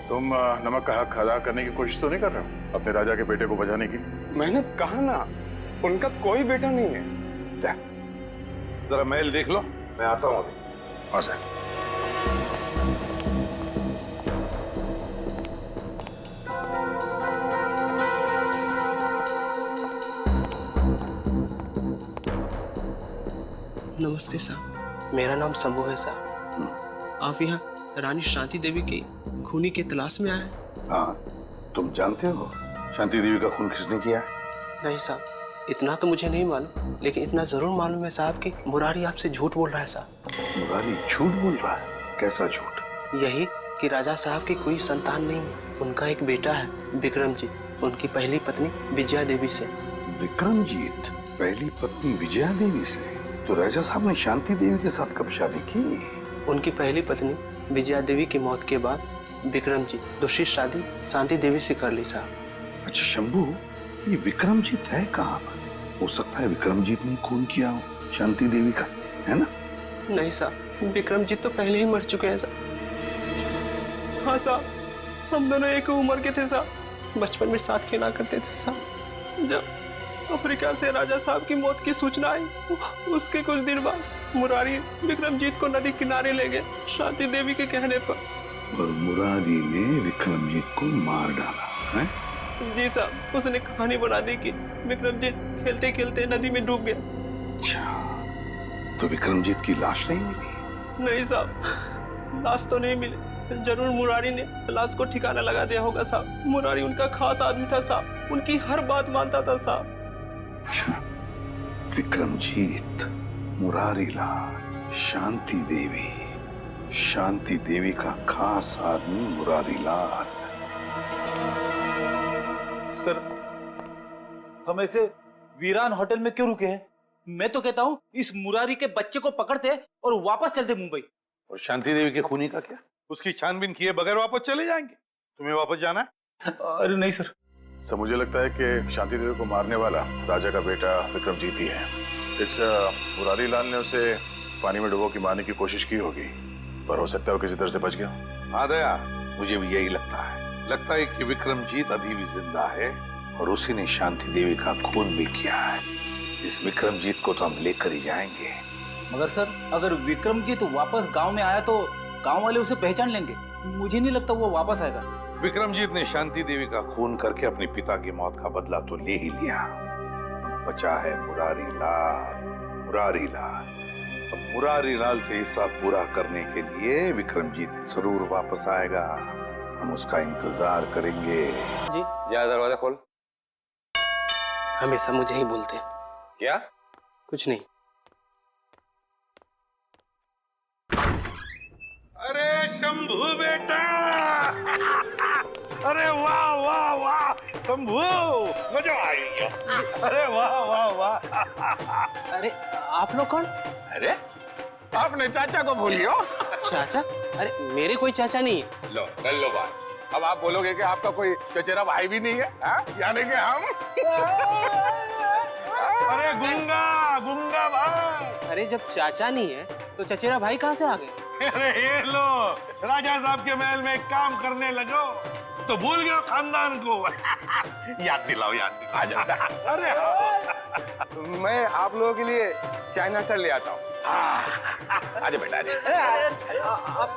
तुम नमक का हक अदा करने की कोशिश तो नहीं कर रहे हो अपने राजा के बेटे को बचाने की? मैंने कहा ना, उनका कोई बेटा नहीं है। जरा महल देख लो, मैं आता हूँ अभी। हाँ सर। नमस्ते साहब, मेरा नाम शंभू है साहब। आप यहाँ रानी शांति देवी की खूनी की तलाश में आए हैं? हाँ, तुम जानते हो शांति देवी का खून किसने किया है? नहीं साहब, इतना तो मुझे नहीं मालूम, लेकिन इतना जरूर मालूम है साहब कि मुरारी आपसे झूठ बोल रहा है साहब। मुरारी झूठ बोल रहा है? कैसा झूठ? यही कि राजा साहब की कोई संतान नहीं है। उनका एक बेटा है, विक्रमजीत, उनकी पहली पत्नी विजया देवी से। विक्रमजीत? पहली पत्नी विजया देवी से? तो राजा साहब ने शांति देवी के साथ कब शादी की? उनकी पहली पत्नी विजया देवी की मौत के बाद विक्रमजीत दूसरी शादी शांति देवी से कर ली साहब। अच्छा शंभू, ये विक्रमजीत है कहाँ पर? हो सकता है विक्रमजीत ने खून किया हो शांति देवी का, है ना? नहीं साहब, विक्रमजीत तो पहले ही मर चुके हैं साहब। हाँ साहब, हम दोनों एक उम्र के थे साहब, बचपन में साथ खेला करते थे साहब। जब अफ्रीका से राजा साहब की मौत की सूचना आई, उसके कुछ दिन बाद मुरारी विक्रमजीत को नदी किनारे ले गए शांति देवी के कहने पर। और मुरारी ने विक्रमजीत को मार डाला है? जी साहब, उसने कहानी बना दी कि विक्रमजीत खेलते खेलते नदी में डूब गया। अच्छा, तो विक्रमजीत की लाश नहीं मिली? नहीं साहब, लाश तो नहीं मिली। जरूर मुरारी ने लाश को ठिकाना लगा दिया होगा साहब। मुरारी उनका खास आदमी था साहब, उनकी हर बात मानता था साहब। अच्छा, विक्रमजीत, मुरारी लाल, शांति देवी, शांति देवी का खास आदमी मुरारी लाल। सर, हम ऐसे वीरान होटल में क्यों रुके हैं? मैं तो कहता हूँ इस मुरारी के बच्चे को पकड़ते और वापस चलते मुंबई। और शांति देवी के खूनी का क्या? उसकी छानबीन किए बगैर वापस चले जाएंगे? तुम्हें वापस जाना है? अरे नहीं सर। सर, मुझे लगता है कि शांति देवी को मारने वाला राजा का बेटा विक्रमजीत ही है। इस मुरारी लाल ने उसे पानी में डुबो के मारने की कोशिश की होगी, पर हो सकता है वो किसी तरह से बच गया। हाँ दया, मुझे भी यही लगता है। लगता है कि विक्रमजीत अभी भी जिंदा है और उसी ने शांति देवी का खून भी किया है। इस विक्रमजीत को तो हम लेकर ही जाएंगे। मगर सर, अगर विक्रमजीत वापस गांव में आया तो गांव वाले उसे पहचान लेंगे। मुझे नहीं लगता वो वापस आएगा। विक्रमजीत ने शांति देवी का खून करके अपने पिता की मौत का बदला तो ले ही लिया। बचा है मुरारी लाल। मुरारी लाल, अब मुरारी लाल से हिसाब पूरा करने के लिए विक्रमजीत जरूर वापस आएगा। हम उसका इंतजार करेंगे। जी, जा दरवाजा खोल। हमेशा मुझे ही बोलते। क्या? कुछ नहीं। अरे शंभू बेटा, अरे वाह वाह वाह शंभू, मजा आ गया। अरे वाह वाह वाह। अरे आप लोग कौन? अरे आपने चाचा को भूलियो। चाचा? अरे मेरे कोई चाचा नहीं है। लो कर लो बात। अब आप बोलोगे कि आपका कोई चचेरा भाई भी नहीं है, यानी कि हम। अरे गुंगा गुंगा भाई। अरे जब चाचा नहीं है तो चचेरा भाई कहाँ से आ गए? अरे ये लो, राजा साहब के महल में काम करने लगो तो भूल गए खानदान को। याद दिलाओ, याद दिलाओ। आ जाओ। अरे हाँ। मैं आप लोगों के लिए चाय नाश्ता ले आता हूँ। आजा बेटा, आजा।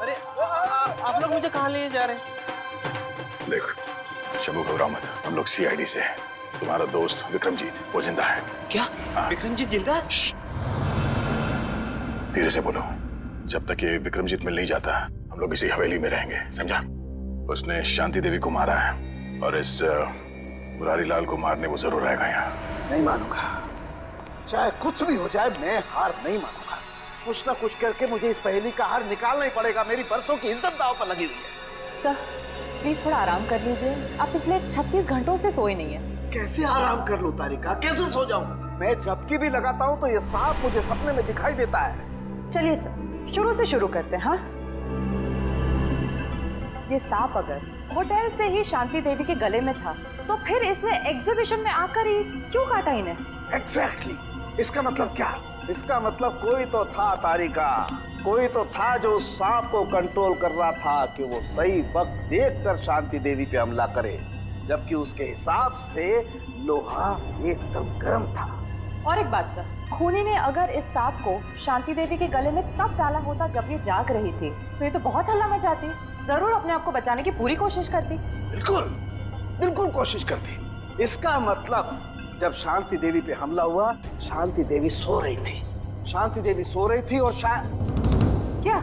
अरे आप लोग मुझे कहाँ ले जा रहे हैं? देख शंभू, घबराओ मत, हम लोग सीआईडी से हैं। तुम्हारा दोस्त विक्रमजीत वो जिंदा है। क्या? विक्रमजीत जिंदा है? धीरे से बोलो। जब तक ये विक्रमजीत मिल नहीं जाता हम लोग इसी हवेली में रहेंगे, समझा? उसने शांति देवी को मारा है और इस मुरारी लाल को मारने वो जरूर आएगा यहाँ। नहीं मानूंगा, चाहे कुछ भी हो जाए मैं हार नहीं मानूंगा। कुछ ना कुछ करके मुझे इस पहेली का हार निकालना ही पड़ेगा। मेरी बरसों की इज्जत दांव पर लगी हुई है। सर प्लीज थोड़ा आराम कर लीजिए। आप पिछले 36 घंटों से सोए नहीं है। कैसे आराम कर लूं तारिका, कैसे सो जाऊं? मैं झपकी भी लगाता हूं तो ये सांप मुझे सपने में दिखाई देता है। चलिए सर, शुरू से शुरू करते हैं। हाँ, ये सांप अगर होटल से ही शांति देवी के गले में था तो फिर इसने एग्जीबिशन में आकर ही क्यों काटा इन्हें? एग्जैक्टली। इसका मतलब क्या? इसका मतलब कोई तो था तारिका, कोई तो था जो उस सांप को कंट्रोल कर रहा था कि वो सही वक्त देखकर शांति देवी पे हमला करे, जबकि उसके हिसाब से लोहा एकदम गर्म था। और एक बात सर, खूनी ने अगर इस सांप को शांति देवी के गले में तब डाला होता जब ये जाग रही थी तो ये तो बहुत हल्ला मचाती, जरूर अपने आप को बचाने की पूरी कोशिश करती। बिल्कुल बिल्कुल कोशिश करती। इसका मतलब जब शांति देवी पे हमला हुआ, शांति देवी सो रही थी। शांति देवी सो रही थी और क्या?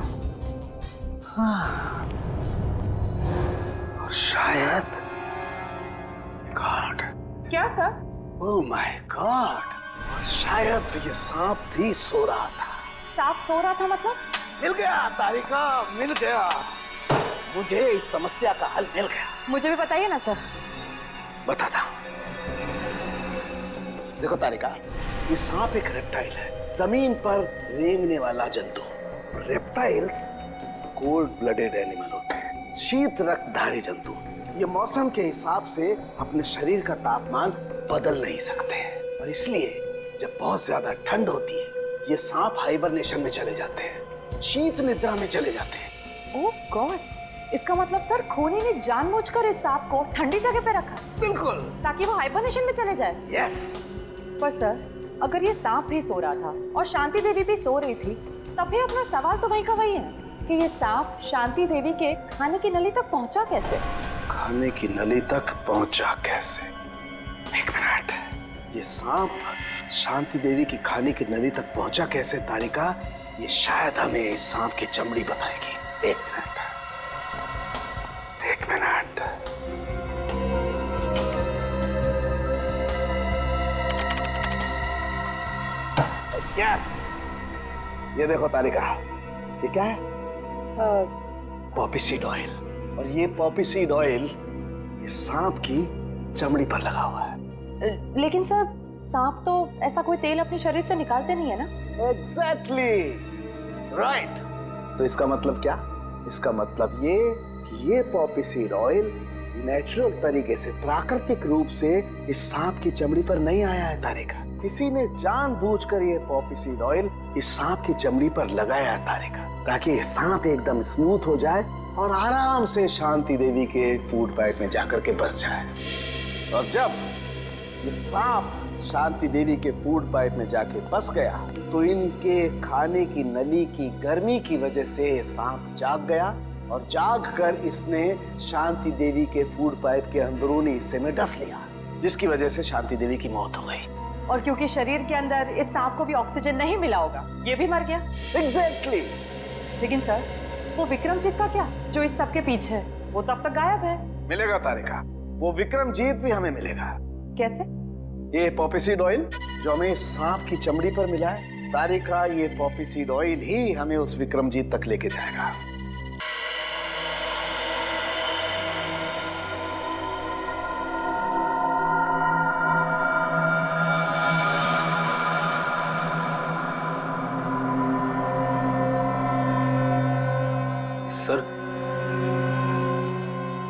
हाँ, और शायद गॉड। क्या सर? ओह माय गॉड, शायद ये सांप भी सो रहा था। सांप सो रहा था मतलब? मिल गया तारिका, मिल गया। मुझे इस समस्या का हल मिल गया। मुझे भी बताइए ना सर। बताता। देखो तारिका, ये सांप एक रेप्टाइल है, जमीन पर रेंगने वाला जंतु। रेप्टाइल्स कोल्ड ब्लडेड एनिमल होते हैं, शीत रक्तधारी जंतु। ये मौसम के हिसाब से अपने शरीर का तापमान बदल नहीं सकते हैं और इसलिए जब बहुत ज्यादा ठंड होती है ये सांप हाइबरनेशन में चले जाते हैं, शीत निद्रा में चले जाते हैं। ओह गॉड, इसका मतलब सर खोने ने जानबूझकर इस सांप को ठंडी जगह पे रखा। बिल्कुल, ताकि वो हाइबरनेशन में चले जाए। यस। पर सर अगर ये सांप भी सो रहा था और शांति देवी भी सो रही थी, तब भी अपना सवाल तो वही का वही है कि ये सांप शांति देवी के खाने की नली तक पहुंचा कैसे? खाने की नली तक पहुंचा कैसे? एक मिनट, ये सांप शांति देवी की खाने की नली तक पहुंचा कैसे तारिका? ये शायद हमें इस सांप की चमड़ी बताएगी। एक मिनट, एक मिनट। यस, ये देखो तारिका, ये क्या है? Poppy seed oil. और ये पॉपी सीड ऑयल ये सांप की चमड़ी पर लगा हुआ है। लेकिन सर सांप तो ऐसा कोई तेल अपने शरीर से निकालते नहीं है ना? Exactly right. तो इसका मतलब क्या? इसका मतलब ये कि ये पॉपी सीड ऑयल नेचुरल तरीके से, प्राकृतिक रूप से इस सांप की चमड़ी पर नहीं आया है तारिका। किसी ने जानबूझकर ये पॉपी सीड ऑयल इस सांप की चमड़ी पर लगाया है तारिका, ताकि ये सांप एकदम स्मूथ हो जाए और आराम से शांति देवी के फूड पाइप में जाकर के बस जाए। और जब ये सांप शांति देवी के फूड पाइप में जाके बस गया तो इनके खाने की नली की गर्मी की वजह से ये सांप जाग गया और जाग कर इसने शांति देवी के फूड पाइप के अंदरूनी हिस्से में डस लिया, जिसकी वजह से शांति देवी की मौत हो गई। और क्योंकि शरीर के अंदर इस सांप को भी ऑक्सीजन नहीं मिला होगा, ये भी मर गया। एग्जैक्टली। लेकिन सर वो विक्रमजीत का क्या, जो इस सब के पीछे है? वो तो अब तक गायब है। मिलेगा तारिका, वो विक्रमजीत भी हमें मिलेगा। कैसे? ये पॉपी सीड ऑयल जो हमें सांप की चमड़ी पर मिला है तारिका, ये पॉपी सीड ऑयल ही हमें उस विक्रमजीत तक लेके जाएगा। सर,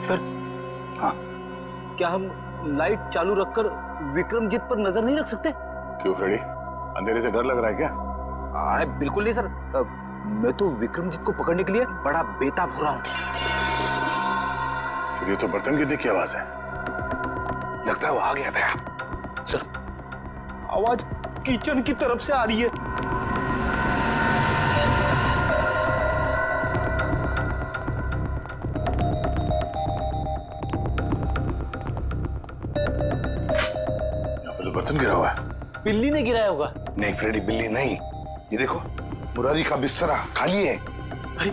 सर, हाँ, क्या हम लाइट चालू रखकर विक्रमजीत पर नजर नहीं रख सकते? क्यों फ्रेडी, अंधेरे से डर लग रहा है क्या? अरे बिल्कुल नहीं सर, मैं तो विक्रमजीत को पकड़ने के लिए बड़ा बेताब हो रहा हूँ। ये तो बर्तन गिरने की आवाज है, लगता है वो आ गया था। सर, आवाज किचन की तरफ से आ रही है। बर्तन गिरा हुआ है। बिल्ली ने गिराया होगा। नहीं फ्रेडी, बिल्ली नहीं, ये देखो मुरारी का बिस्तरा खाली है। अरे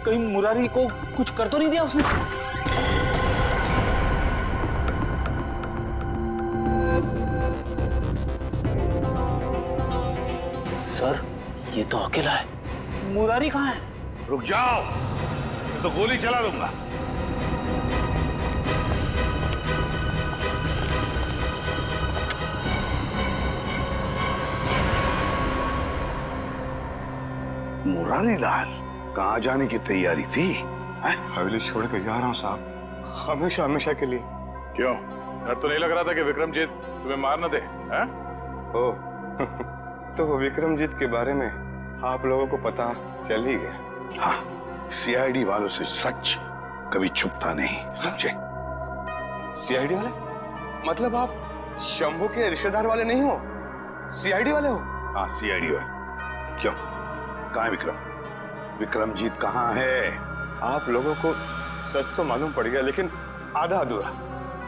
कहीं मुरारी को कुछ कर तो नहीं दिया उसने? सर, ये तो अकेला है। मुरारी कहाँ है? रुक जाओ, तो गोली चला दूंगा। मुरारी लाल कहाँ जाने की तैयारी थी? हवेली छोड़ के जा रहा हूँ साहब, हमेशा हमेशा के लिए। क्यों, डर तो नहीं लग रहा था कि विक्रमजीत तुम्हें मार न दे? ओह तो विक्रमजीत के बारे में आप लोगों को पता चल ही गया। हाँ, सीआईडी वालों से सच कभी छुपता नहीं, समझे? सीआईडी वाले? मतलब आप शंभू के रिश्तेदार वाले नहीं हो, सीआईडी वाले हो? हाँ, सीआईडी वाले। क्यों, कहाँ है विक्रम? विक्रमजीत कहाँ है? आप लोगों को सच तो मालूम पड़ गया, लेकिन आधा अधूरा।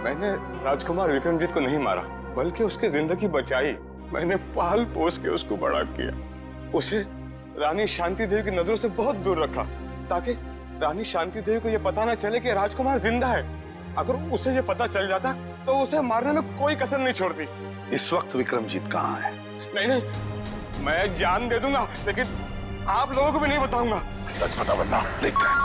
मैंने राजकुमार विक्रमजीत को नहीं मारा, बल्कि उसकी जिंदगी बचाई। मैंने पाल पोस के उसको बड़ा किया, उसे रानी शांति देवी की नजरों से बहुत दूर रखा, ताकि रानी शांति देवी को यह पता ना चले कि राजकुमार जिंदा है। अगर उसे ये पता चल जाता तो उसे मारने में कोई कसर नहीं छोड़ती। इस वक्त विक्रमजीत कहाँ है? नहीं नहीं, मैं जान दे दूंगा, लेकिन आप लोगों को भी नहीं बताऊंगा। सच बता, वरना देखते हैं।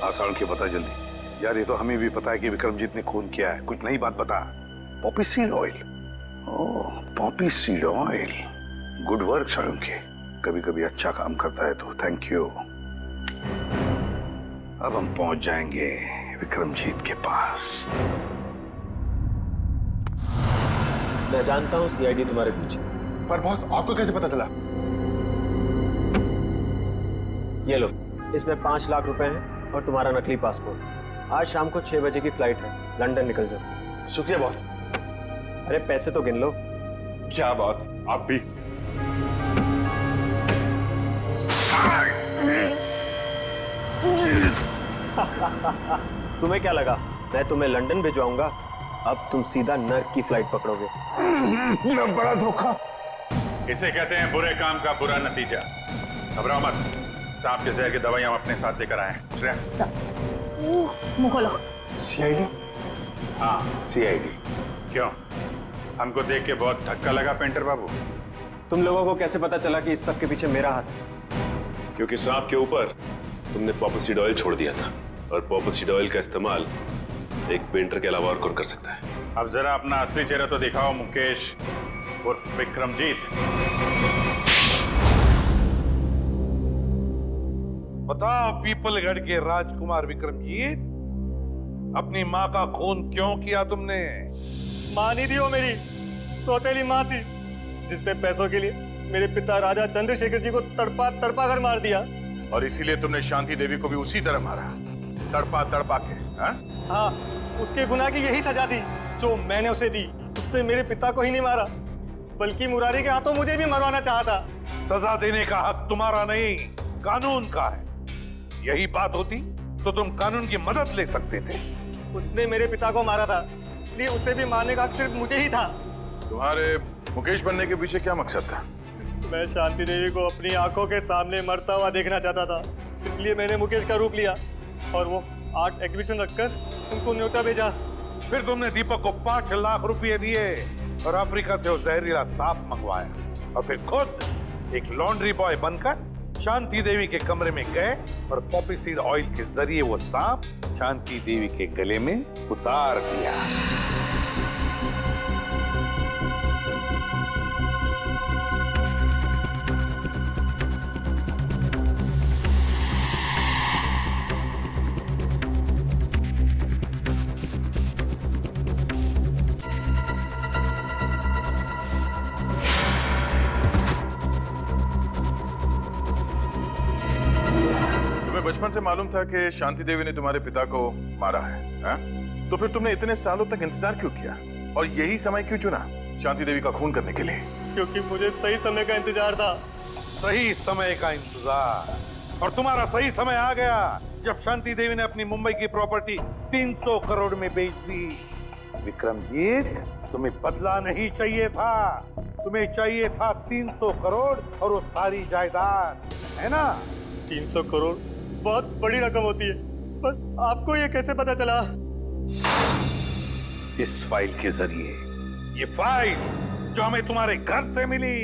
आसाड़ के बता जल्दी। यार ये तो हमें भी पता है कि विक्रमजीत ने खून किया है, कुछ नई बात बता। Poppy seed oil oh, poppy seed oil. Good work Shalunkhe, कभी कभी अच्छा काम करता है तो थैंक यू। अब हम पहुंच जाएंगे विक्रमजीत के पास। मैं जानता हूँ सीआईडी तुम्हारे पीछे। पर बॉस, आपको कैसे पता चला? ये लो, इसमें 5 लाख रुपए हैं और तुम्हारा नकली पासपोर्ट। आज शाम को 6 बजे की फ्लाइट है, लंदन निकल जाओ। शुक्रिया बॉस। अरे पैसे तो गिन लो। क्या बॉस, आप भी? तुम्हें क्या लगा मैं तुम्हें लंदन भिजवाऊंगा? अब तुम सीधा नर्क की फ्लाइट पकड़ोगे। बड़ा धोखा। इसे कहते हैं बुरे काम का बुरा नतीजा। घबराओ मत, सांप के जहर की दवाइयां हम अपने साथ लेकर आए हैं। श्रेया, मुंह खोलो। सीआईडी? हाँ, सीआईडी। क्यों, हमको देख के बहुत धक्का लगा पेंटर बाबू? तुम लोगों को कैसे पता चला कि इस सब के पीछे मेरा हाथ है? क्योंकि सांप के ऊपर तुमने पॉपीसीड ऑयल छोड़ दिया था, और पॉपीसीड ऑयल का इस्तेमाल एक पेंटर के अलावा और कौन कर सकता है? अब जरा अपना असली चेहरा तो दिखाओ मुकेश उर्फ विक्रमजीत। बताओ पीपलगढ़ के राजकुमार विक्रमजीत, अपनी माँ का खून क्यों किया तुमने? माँ नहीं थी वो, मेरी सौतेली माँ थी, जिसने पैसों के लिए मेरे पिता राजा चंद्रशेखर जी को तड़पा तड़पा कर मार दिया। और इसीलिए तुमने शांति देवी को भी उसी तरह मारा, तड़पा तड़पा के। हाँ, उसके गुनाह की यही सजा थी जो मैंने उसे दी। उसने मेरे पिता को ही नहीं मारा, बल्कि मुरारी के हाथों मुझे भी मरवाना चाहा था। सजा देने का हक तुम्हारा नहीं, कानून का है। यही बात होती तो तुम कानून की मदद ले सकते थे। उसने मेरे पिता को मारा था, इसलिए उसे भी मारने का हक सिर्फ मुझे ही था। तुम्हारे मुकेश बनने के पीछे क्या मकसद था? मैं शांति देवी को अपनी आंखों के सामने मरता हुआ देखना चाहता था, इसलिए मैंने मुकेश का रूप लिया और वो आर्ट एग्जीबिशन रखकर उनको न्योता भेजा। फिर तुमने दीपक को 5 लाख रुपए दिए और अफ्रीका से वो जहरीला सांप मंगवाया, और फिर खुद एक लॉन्ड्री बॉय बनकर शांति देवी के कमरे में गए और पॉपी सीड ऑयल के जरिए वो सांप शांति देवी के गले में उतार दिया। बचपन से मालूम था कि शांति देवी ने तुम्हारे पिता को मारा है, हा? तो फिर तुमने इतने सालों तक इंतजार क्यों किया और यही समय क्यों चुना शांति देवी का खून करने के लिए? क्योंकि मुझे सही समय का इंतजार था। सही समय का इंतजार, और तुम्हारा सही समय आ गया जब शांति देवी ने अपनी मुंबई की प्रॉपर्टी 300 करोड़ में बेच दी। विक्रमजीत, तुम्हें बदला नहीं चाहिए था, तुम्हें चाहिए था 300 करोड़ और वो सारी जायदाद, है ना? 300 करोड़ बहुत बड़ी रकम होती है, पर आपको ये कैसे पता चला? इस फाइल के जरिए। ये फाइल जो हमें तुम्हारे घर से मिली,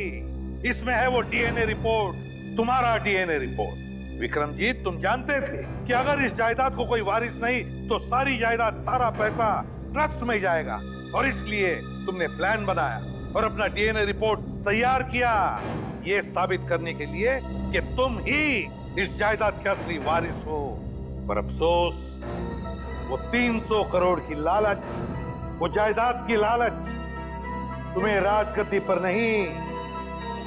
इसमें है वो डीएनए रिपोर्ट, तुम्हारा डीएनए रिपोर्ट। विक्रमजीत, तुम जानते थे कि अगर इस जायदाद को कोई वारिस नहीं तो सारी जायदाद, सारा पैसा ट्रस्ट में जाएगा, और इसलिए तुमने प्लान बनाया और अपना डीएनए रिपोर्ट तैयार किया, ये साबित करने के लिए कि तुम ही इस जायदाद के असली वारिस हो। पर अफसोस, वो 300 करोड़ की लालच, वो जायदाद की लालच तुम्हें राजगद्दी पर नहीं,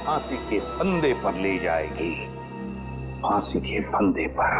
फांसी के फंदे पर ले जाएगी। फांसी के फंदे पर।